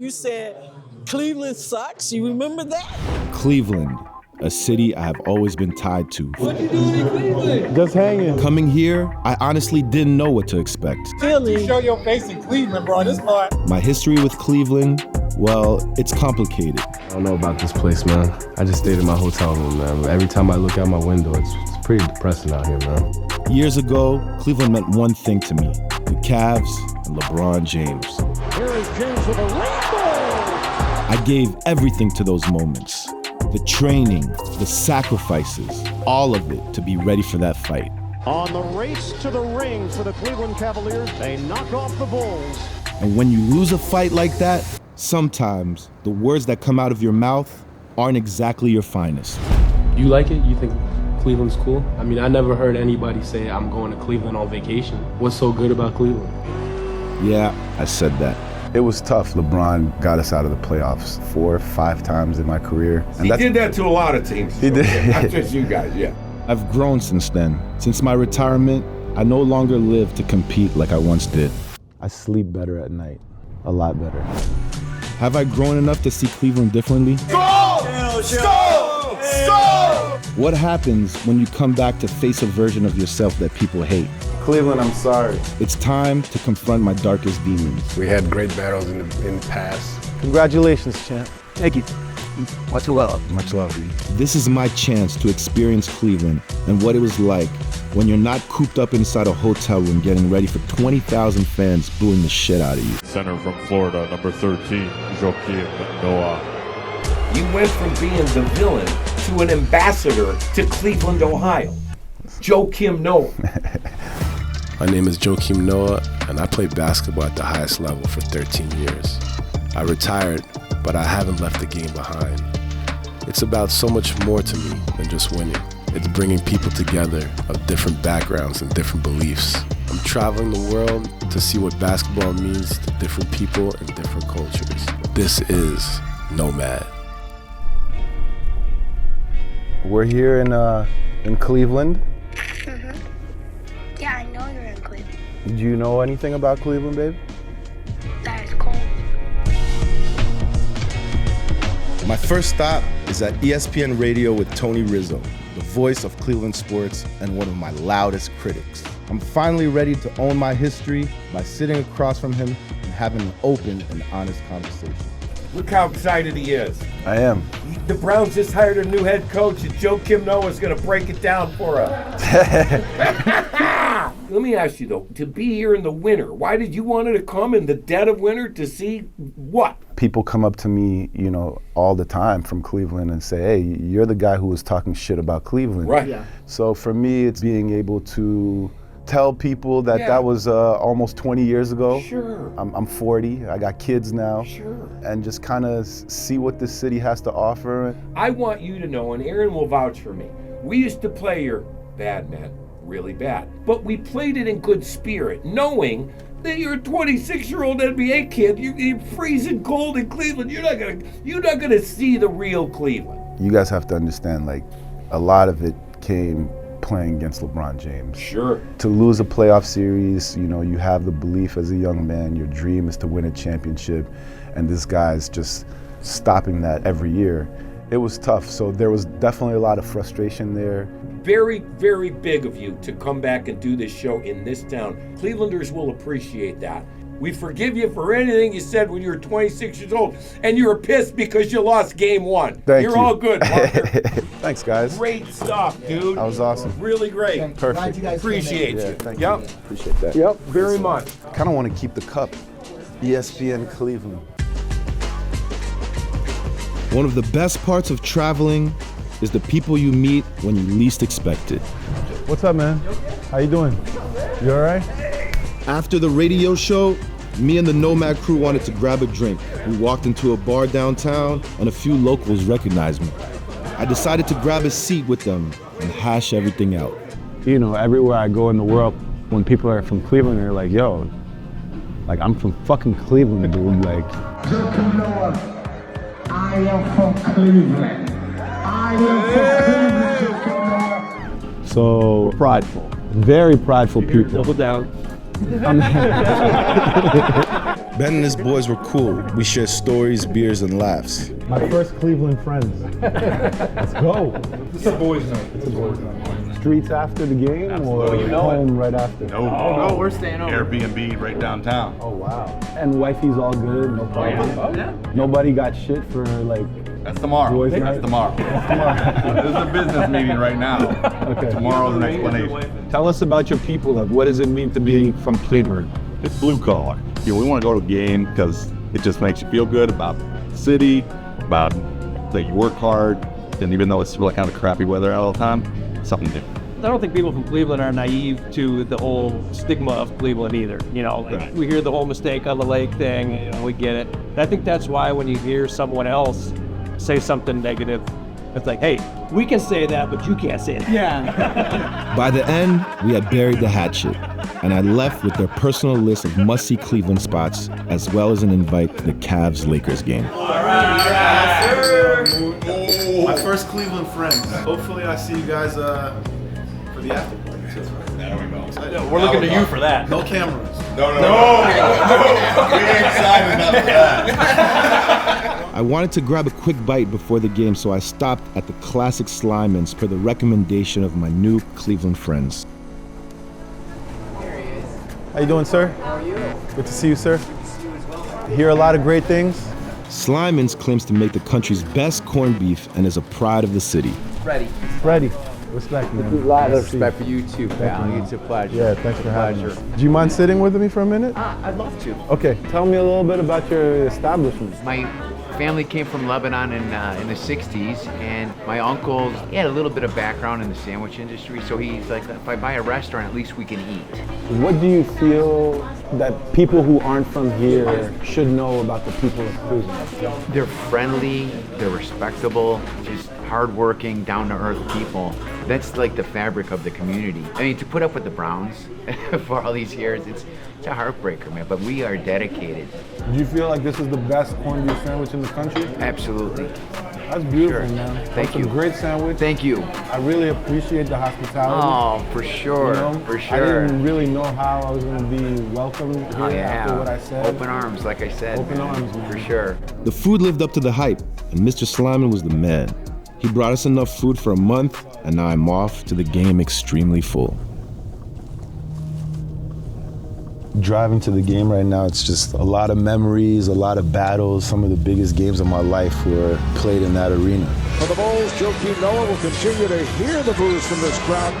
You said Cleveland sucks. You remember that? Cleveland, a city I have always been tied to. What you doing in Cleveland? Just hanging. Coming here, I honestly didn't know what to expect. Philly. Show your face in Cleveland, bro. This part. My history with Cleveland, well, it's complicated. I don't know about this place, man. I just stayed in my hotel room, man. Every time I look out my window, it's pretty depressing out here, man. Years ago, Cleveland meant one thing to me: the Cavs and LeBron James. Here is James with a rainbow. I gave everything to those moments. The training, the sacrifices, all of it to be ready for that fight. On the race to the ring for the Cleveland Cavaliers, they knock off the Bulls. And when you lose a fight like that, sometimes the words that come out of your mouth aren't exactly your finest. You like it? You think Cleveland's cool? I mean, I never heard anybody say I'm going to Cleveland on vacation. What's so good about Cleveland? Yeah, I said that. It was tough. LeBron got us out of the playoffs 4 or 5 times in my career. And he did that to a lot of teams. He did. Not just you guys, yeah. I've grown since then. Since my retirement, I no longer live to compete like I once did. I sleep better at night, a lot better. Have I grown enough to see Cleveland differently? Go! Go! Go! What happens when you come back to face a version of yourself that people hate? Cleveland, I'm sorry. It's time to confront my darkest demons. We had great battles in the past. Congratulations, champ. Thank you. Much love. Much love, B. This is my chance to experience Cleveland and what it was like when you're not cooped up inside a hotel room getting ready for 20,000 fans booing the shit out of you. Center from Florida, number 13, Joakim Noah. You went from being the villain to an ambassador to Cleveland, Ohio. Joakim Noah. My name is Joakim Noah, and I played basketball at the highest level for 13 years. I retired, but I haven't left the game behind. It's about so much more to me than just winning. It's bringing people together of different backgrounds and different beliefs. I'm traveling the world to see what basketball means to different people and different cultures. This is NOMAD. We're here in Cleveland. Yeah, I know you're in Cleveland. Do you know anything about Cleveland, babe? That is cold. My first stop is at ESPN Radio with Tony Rizzo, the voice of Cleveland sports and one of my loudest critics. I'm finally ready to own my history by sitting across from him and having an open and honest conversation. Look how excited he is. I am. The Browns just hired a new head coach, and Joakim Noah is going to break it down for us. Let me ask you, though, to be here in the winter, why did you want to come in the dead of winter to see what? People come up to me, all the time from Cleveland and say, hey, you're the guy who was talking shit about Cleveland. Right. Yeah. So for me, it's being able to tell people that that was almost 20 years ago. Sure. I'm 40, I got kids now. Sure. And just kind of see what this city has to offer. I want you to know, and Aaron will vouch for me, we used to play your bad man really bad, but we played it in good spirit, knowing that you're a 26-year-old NBA kid, you're freezing cold in Cleveland, you're not gonna see the real Cleveland. You guys have to understand, a lot of it came playing against LeBron James. Sure. To lose a playoff series, you have the belief as a young man, your dream is to win a championship, and this guy's just stopping that every year. It was tough, so there was definitely a lot of frustration there. Very, very big of you to come back and do this show in this town. Clevelanders will appreciate that. We forgive you for anything you said when you were 26 years old, and you were pissed because you lost game 1. Thank you. You're all good, Parker. Thanks, guys. Great stuff, dude. That was awesome. Really great. Perfect. Appreciate you. Thank you. Yep. Appreciate that. Yep, very much. Kind of want to keep the cup. ESPN Cleveland. One of the best parts of traveling is the people you meet when you least expect it. What's up, man? How you doing? You all right? After the radio show, me and the NOMAD crew wanted to grab a drink. We walked into a bar downtown and a few locals recognized me. I decided to grab a seat with them and hash everything out. Everywhere I go in the world, when people are from Cleveland, they're like, yo, I'm from fucking Cleveland, dude. Joakim Noah, I am from Cleveland. I am from Cleveland, Joakim Noah. So prideful, very prideful people. Double down. Ben and his boys were cool. We shared stories, beers, and laughs. My first Cleveland friends. Let's go. It's a boys' night. Streets after the game or home right after? No, we're staying over. Airbnb right downtown. Oh, wow. And wifey's all good, no problem? Oh, yeah. Nobody got shit for like... That's tomorrow. Boys' That's night? tomorrow. This is a business meeting right now. Okay. Tomorrow's an explanation. Tell us about your people. Like, what does it mean to be from Cleveland? It's blue collar. You know, we want to go to a game because it just makes you feel good about the city, about that you work hard, and even though it's really kind of crappy weather all the time, something new. I don't think people from Cleveland are naive to the whole stigma of Cleveland either. You know, like we hear the whole mistake on the lake thing, you know, we get it. And I think that's why when you hear someone else say something negative, it's like, hey, we can say that, but you can't say that. Yeah. By the end, we had buried the hatchet, and I left with their personal list of must-see Cleveland spots, as well as an invite to the Cavs-Lakers game. My first Cleveland friends. Hopefully I see you guys for the after party. We're looking to you for that. No cameras. No. We ain't excited enough for that. I wanted to grab a quick bite before the game, so I stopped at the classic Slimans per the recommendation of my new Cleveland friends. How you doing, sir? How are you? Good to see you, sir. Hear a lot of great things. Slimans claims to make the country's best corned beef and is a pride of the city. Freddie. Respect, man. A lot of respect for you too, pal. It's a pleasure. Yeah, thanks for having me. Do you mind sitting with me for a minute? I'd love to. Okay, tell me a little bit about your establishment. My family came from Lebanon in the 60s, and my uncle, he had a little bit of background in the sandwich industry, so he's like, if I buy a restaurant, at least we can eat. What do you feel that people who aren't from here should know about the people of Cleveland? They're friendly, they're respectable, just hardworking, down-to-earth people. That's like the fabric of the community. I mean, to put up with the Browns for all these years, it's a heartbreaker, man, but we are dedicated. Do you feel like this is the best corned beef sandwich in the country? Absolutely. That's beautiful, Sure. man. Thank you. It's a great sandwich. Thank you. I really appreciate the hospitality. Oh, for sure, You know? for I sure. didn't really know how I was going to be welcomed here Oh, yeah. after what I said. Open arms, like I said. Open arms, man. For sure. The food lived up to the hype, and Mr. Sliman was the man. He brought us enough food for a month, and now I'm off to the game extremely full. Driving to the game right now, it's just a lot of memories, a lot of battles. Some of the biggest games of my life were played in that arena. For the Bulls, Joakim Noah will continue to hear the boos from this crowd.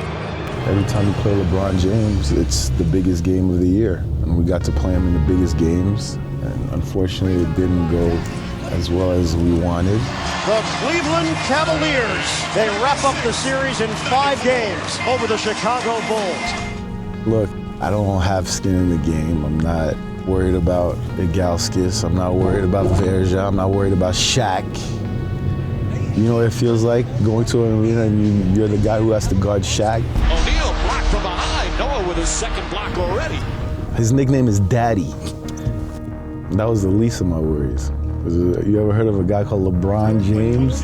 Every time you play LeBron James, it's the biggest game of the year. And we got to play him in the biggest games. And unfortunately, it didn't go as well as we wanted. The Cleveland Cavaliers, they wrap up the series in 5 games over the Chicago Bulls. Look, I don't have skin in the game. I'm not worried about Igalskis. I'm not worried about Verja. I'm not worried about Shaq. You know what it feels like going to an arena and you're the guy who has to guard Shaq? O'Neal blocked from behind. Noah with his second block already. His nickname is Daddy. That was the least of my worries. You ever heard of a guy called LeBron James?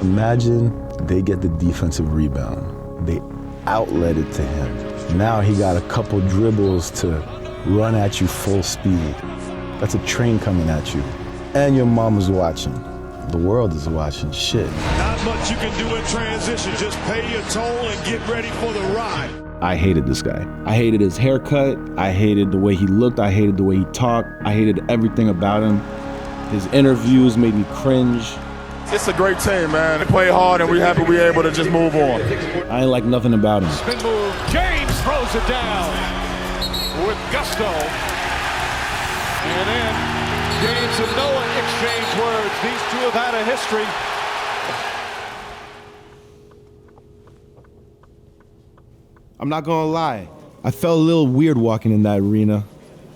Imagine they get the defensive rebound. They outlet it to him. Now he got a couple dribbles to run at you full speed. That's a train coming at you. And your mom is watching. The world is watching. Shit. Not much you can do in transition. Just pay your toll and get ready for the ride. I hated this guy. I hated his haircut. I hated the way he looked. I hated the way he talked. I hated everything about him. His interviews made me cringe. It's a great team, man. They play hard, and we're happy we're able to just move on. I ain't like nothing about him. Spin move. James throws it down with gusto. And then James and Noah exchange words. These two have had a history. I'm not gonna lie. I felt a little weird walking in that arena.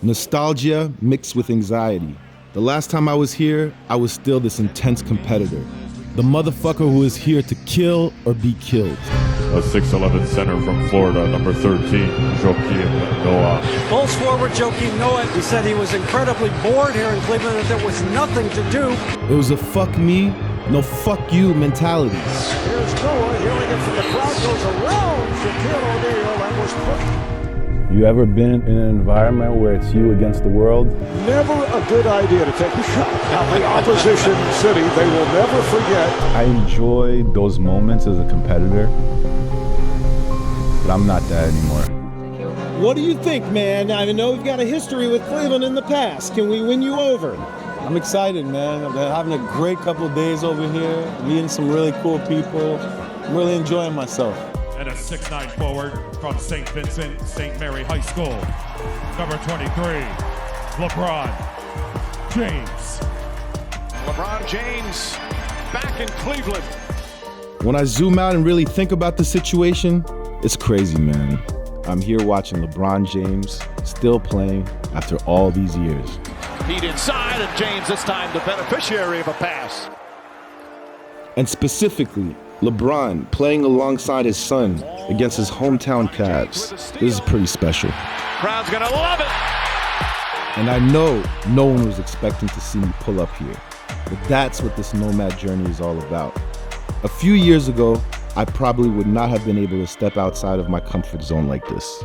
Nostalgia mixed with anxiety. The last time I was here, I was still this intense competitor. The motherfucker who is here to kill or be killed. A 6'11" center from Florida, number 13, Joakim Noah. Bulls forward Joakim Noah, he said he was incredibly bored here in Cleveland and there was nothing to do. It was a fuck me, no fuck you mentality. Here's Noah hearing it from the crowd, goes around Shaquille O'Neal and was put. You ever been in an environment where it's you against the world? Never a good idea to take a shot at the opposition city. They will never forget. I enjoy those moments as a competitor, but I'm not that anymore. What do you think, man? I know we've got a history with Cleveland in the past. Can we win you over? I'm excited, man. I've been having a great couple of days over here, meeting some really cool people. I'm really enjoying myself. And a 6'9" forward from St. Vincent, St. Mary High School. Number 23, LeBron James. LeBron James back in Cleveland. When I zoom out and really think about the situation, it's crazy, man. I'm here watching LeBron James still playing after all these years. Feet inside, and James this time the beneficiary of a pass. And specifically, LeBron playing alongside his son against his hometown Cavs. This is pretty special. Crowd's gonna love it. And I know no one was expecting to see me pull up here, but that's what this NOMAD journey is all about. A few years ago, I probably would not have been able to step outside of my comfort zone like this.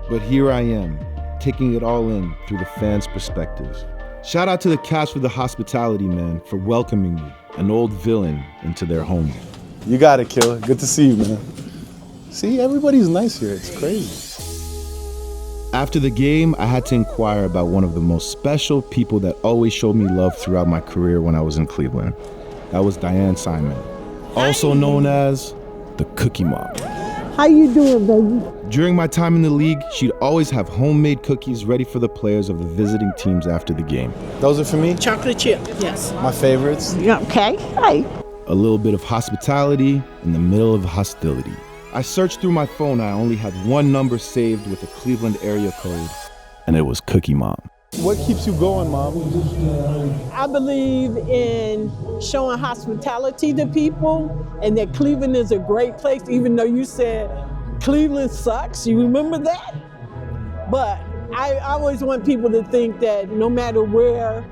But here I am, taking it all in through the fans' perspectives. Shout out to the Cavs for the hospitality, man, for welcoming me, an old villain, into their home. You got it, Killer. Good to see you, man. See, everybody's nice here. It's crazy. After the game, I had to inquire about one of the most special people that always showed me love throughout my career when I was in Cleveland. That was Diane Simon, also known as the Cookie Mom. How you doing, baby? During my time in the league, she'd always have homemade cookies ready for the players of the visiting teams after the game. Those are for me? Chocolate chip, yes. My favorites. Yeah, okay, hey. A little bit of hospitality in the middle of hostility. I searched through my phone. I only had one number saved with a Cleveland area code, and it was Cookie Mom. What keeps you going, Mom? I believe in showing hospitality to people, and that Cleveland is a great place, even though you said Cleveland sucks. You remember that? But I always want people to think that no matter where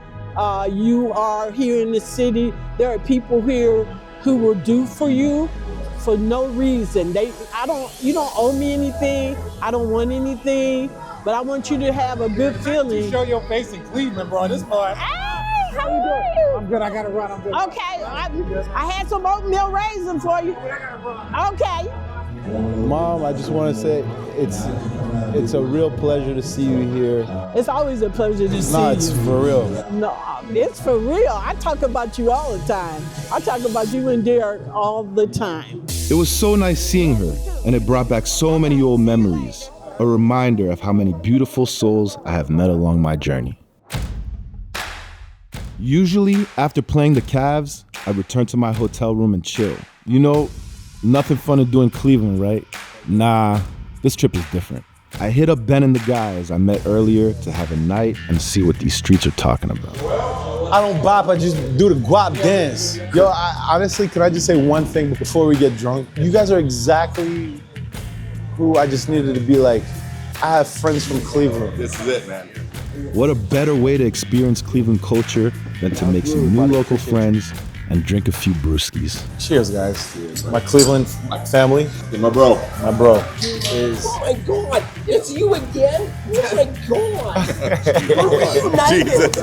you are here in the city, there are people here who will do for you for no reason. You don't owe me anything. I don't want anything. But I want you to have a good feeling. You show your face in Cleveland, bro. This part. Hey, how you doing? I'm good. I gotta run. I'm good. Okay, I had some oatmeal raisin for you. Okay. Mom, I just want to say it's a real pleasure to see you here. It's always a pleasure to see you. No, it's for real. No, it's for real. I talk about you all the time. I talk about you and Derek all the time. It was so nice seeing her, and it brought back so many old memories. A reminder of how many beautiful souls I have met along my journey. Usually, after playing the Cavs, I return to my hotel room and chill. You know, nothing fun to do in Cleveland, right? Nah, this trip is different. I hit up Ben and the guys I met earlier to have a night and see what these streets are talking about. I don't bop, I just do the guap dance. Yo, honestly, can I just say one thing before we get drunk? You guys are exactly who I just needed to be like. I have friends from Cleveland. This is it, man. What a better way to experience Cleveland culture than to make some new local friends and drink a few brewskis. Cheers, guys. My Cleveland family. Yeah, my bro. My bro. Oh my God, it's you again? Oh my God. Jesus.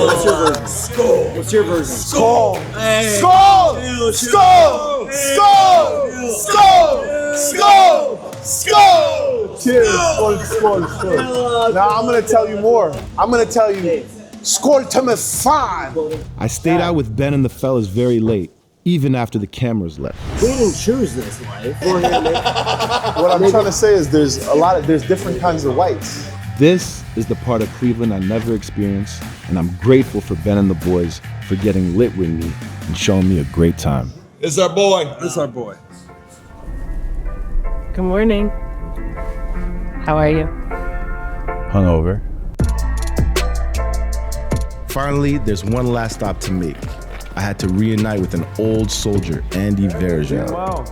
What's your version? Skull. What's your version? Skull. Hey. Skull. Skull. Skull. Skull. Skull. Skull. Cheers. Skull. Now I'm gonna tell you more. I'm gonna tell you. Skål till med fan! I stayed out with Ben and the fellas very late, even after the cameras left. We didn't choose this life. What I'm trying to say is there's different kinds of whites. This is the part of Cleveland I never experienced, and I'm grateful for Ben and the boys for getting lit with me and showing me a great time. This is our boy. This is our boy. Good morning. How are you? Hungover. Finally, there's one last stop to make. I had to reunite with an old soldier, Andy Verja. Wow.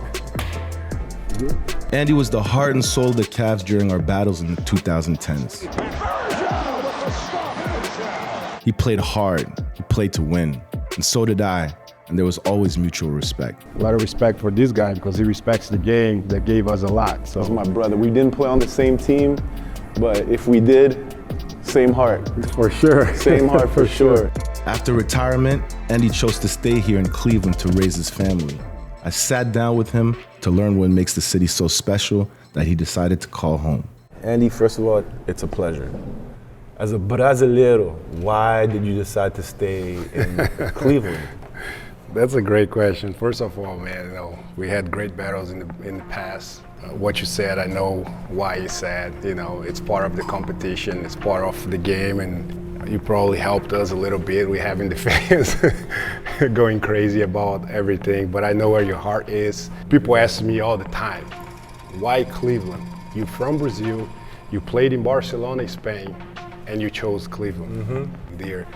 Andy was the heart and soul of the Cavs during our battles in the 2010s. He played hard, he played to win, and so did I. and there was always mutual respect. A lot of respect for this guy because he respects the game that gave us a lot. So He's my brother. We didn't play on the same team, but if we did, same heart. For sure. Same heart for sure. After retirement, Andy chose to stay here in Cleveland to raise his family. I sat down with him to learn what makes the city so special that he decided to call home. Andy, first of all, it's a pleasure. As a Brasileiro, why did you decide to stay in Cleveland? That's a great question. First of all, man, we had great battles in the past. What you said, I know why you said. It's part of the competition, it's part of the game, and you probably helped us a little bit. We having the fans going crazy about everything, but I know where your heart is. People ask me all the time, why Cleveland? You're from Brazil, you played in Barcelona, Spain, and you chose Cleveland. They're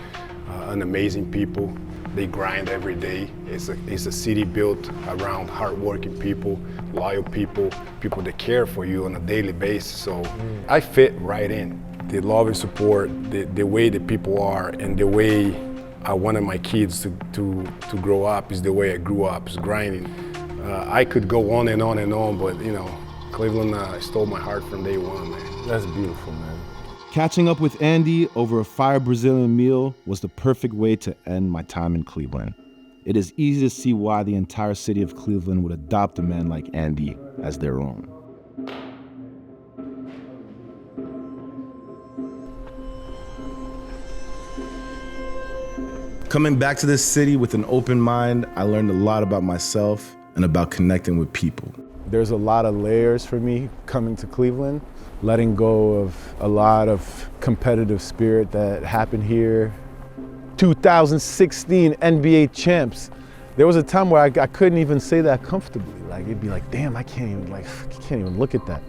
an amazing people. They grind every day. It's a city built around hardworking people, loyal people, people that care for you on a daily basis. So I fit right in. The love and support, the way the people are, and the way I wanted my kids to grow up is the way I grew up, is grinding. I could go on and on and on, but Cleveland stole my heart from day one, man. That's beautiful, man. Catching up with Andy over a fire Brazilian meal was the perfect way to end my time in Cleveland. It is easy to see why the entire city of Cleveland would adopt a man like Andy as their own. Coming back to this city with an open mind, I learned a lot about myself and about connecting with people. There's a lot of layers for me coming to Cleveland, letting go of a lot of competitive spirit that happened here. 2016 NBA champs. There was a time where I couldn't even say that comfortably. Like, it'd be like, damn, I can't even look at that.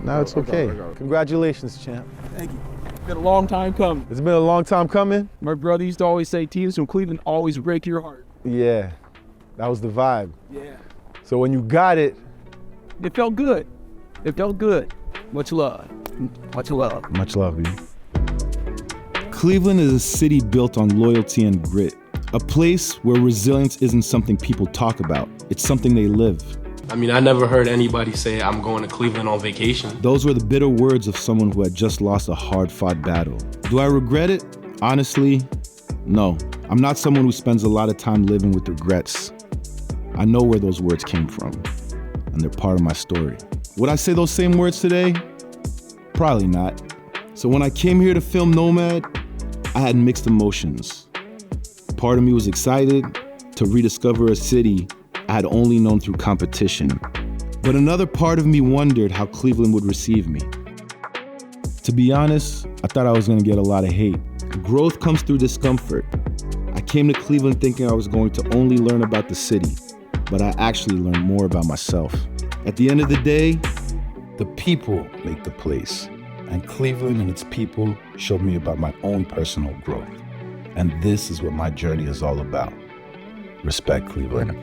Now it's okay. Congratulations, champ. Thank you. It's been a long time coming. It's been a long time coming? My brother used to always say, teams from Cleveland always break your heart. Yeah, that was the vibe. Yeah. So when you got it, it felt good. It felt good. Much love. Much love. Much love, B. Cleveland is a city built on loyalty and grit. A place where resilience isn't something people talk about. It's something they live. I mean, I never heard anybody say, I'm going to Cleveland on vacation. Those were the bitter words of someone who had just lost a hard-fought battle. Do I regret it? Honestly, no. I'm not someone who spends a lot of time living with regrets. I know where those words came from, and they're part of my story. Would I say those same words today? Probably not. So when I came here to film NOMAD, I had mixed emotions. Part of me was excited to rediscover a city I had only known through competition. But another part of me wondered how Cleveland would receive me. To be honest, I thought I was gonna get a lot of hate. Growth comes through discomfort. I came to Cleveland thinking I was going to only learn about the city, but I actually learned more about myself. At the end of the day, the people make the place, and Cleveland and its people showed me about my own personal growth. And this is what my journey is all about. Respect, Cleveland.